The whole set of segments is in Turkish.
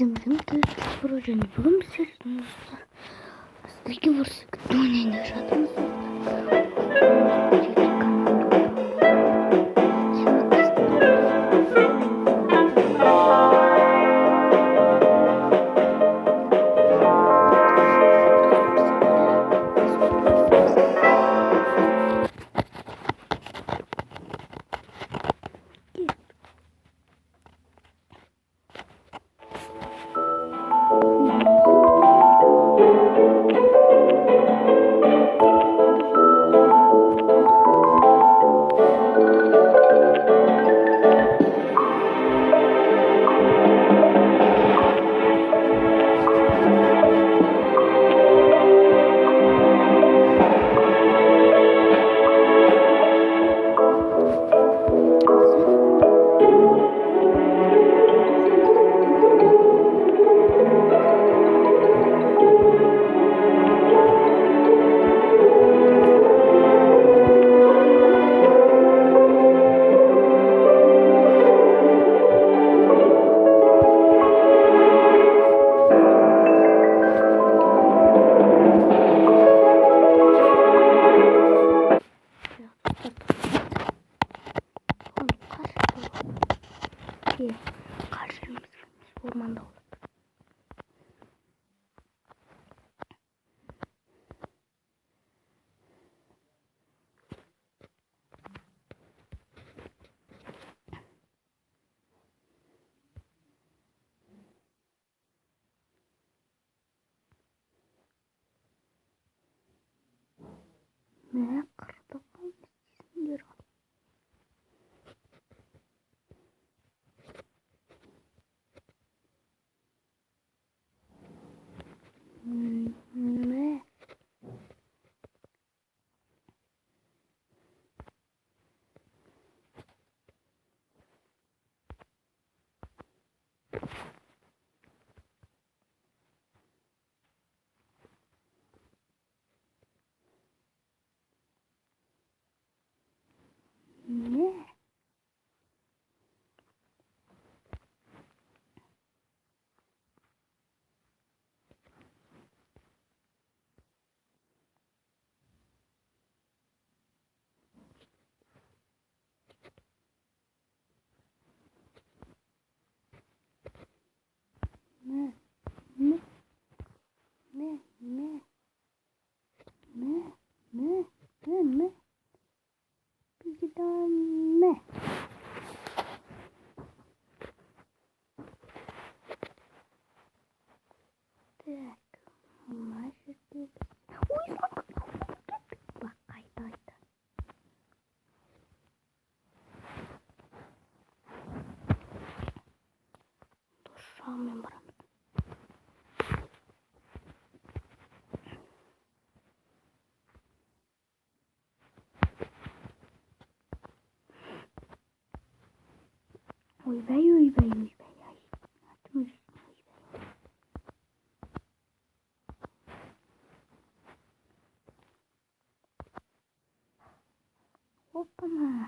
bizim projenin bugün bitiririz. Aslındaki burası oynayın yaşadığımız. Karşımızda ormanda olur. Ne kırdı diyor. Ne? Ne? Ne? Ne? Ne? Ne? Ne? Ne? Ne? Ne? Bir daha ne? Direkt. Ama şimdi. Uy bak. Bak kaydı. Dur şu an ben buramı. Uy bey uy bey uy bey. Hoppa mı?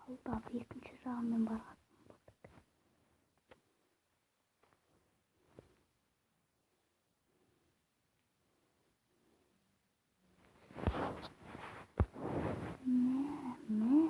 Oldu abi ikinci rağmen var. Ne?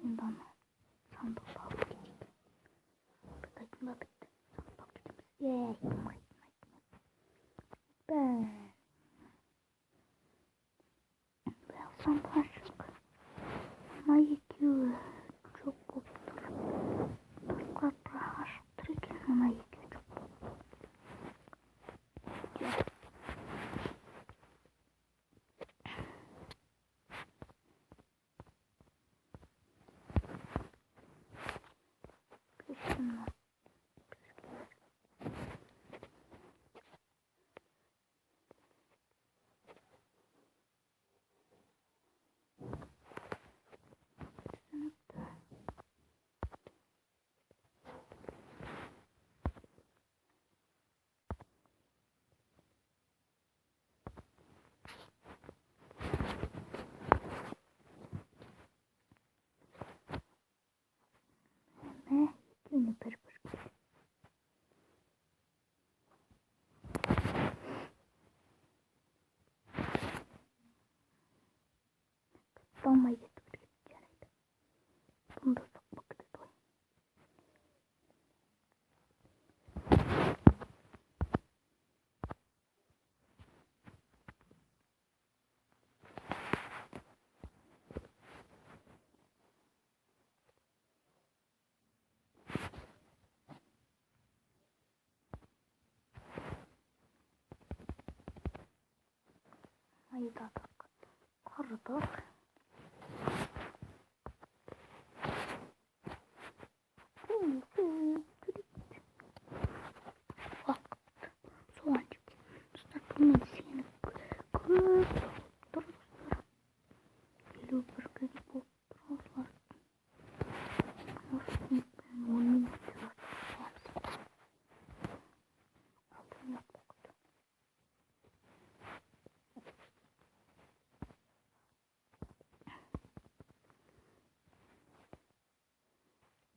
Oyundan sandık aldık. Buradakinde bitti. Sandık gitmiş. Yeee. Ben sandığa çık. Ama yıkıyor. Çok koptur. Tırklar bırakır. Tırklar ama yıkıyor. Çok koptur. Şunlar. Yine bir. Dolmayı getirdim. Bunu da sokmak istiyorum. Ayıdadık. Koruduk. Bak. Soğancık. Bunun seni kırıp dururlar. Geliyor bırgı gibi dururlar. Nasıl ben onu yapıyorum. Altın yapmak.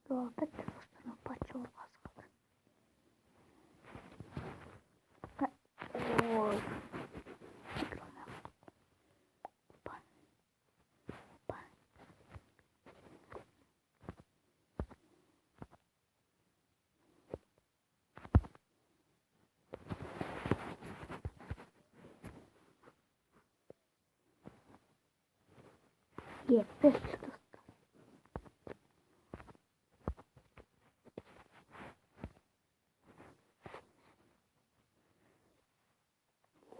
Doğada kırmızının paça olmaz. Oy. Yepes.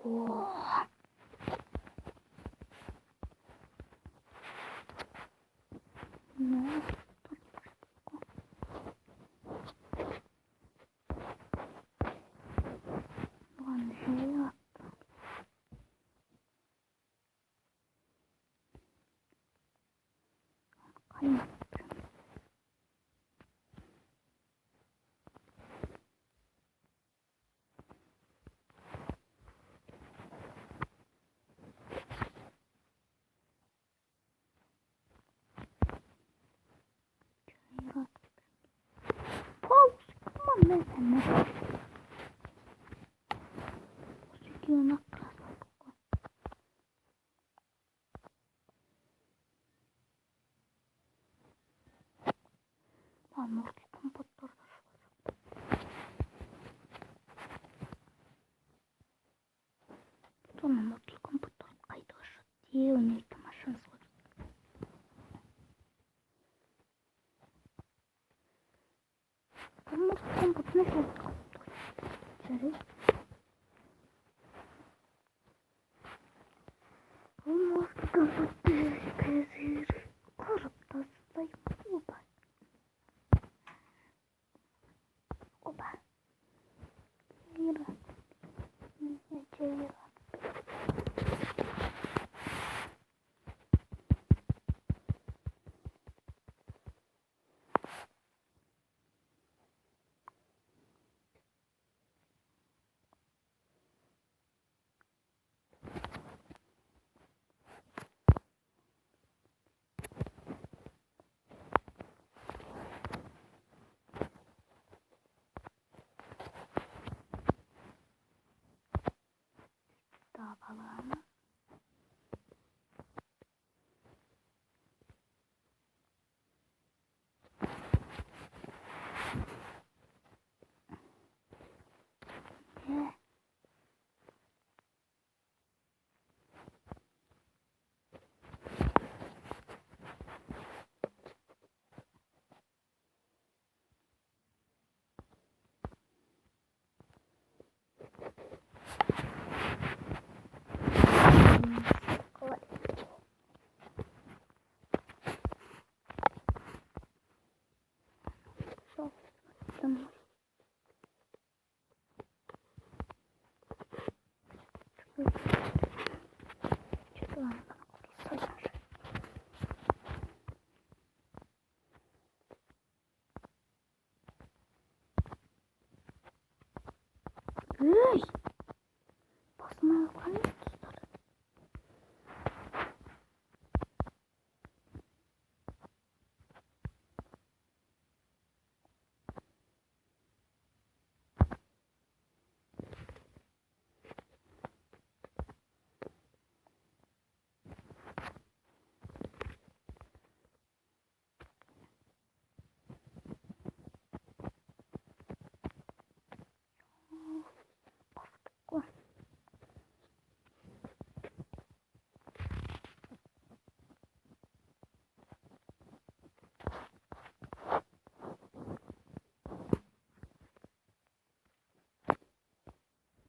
Oh. Ne? Lan şey yap. Kaymak. Paus. Aman ne sen ne? Sıkıyor nakla. Lan orta kompotlar. Sonra orta kompotlar kaydı aşağı diye onu yıkamasını sordum. Ama orta kompot ne kadar kompot? İçeri. Ama orta kompot bir pezir. Korup da zıplayıp oba. Oba. Yürü. Yürü. Tamam. Çık lan bana sayar. Hey! Basma yukarı tutar. Koy.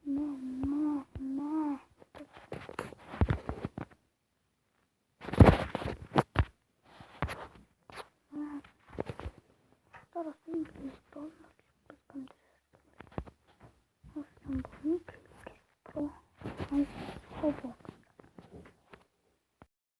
Ne. Tarafı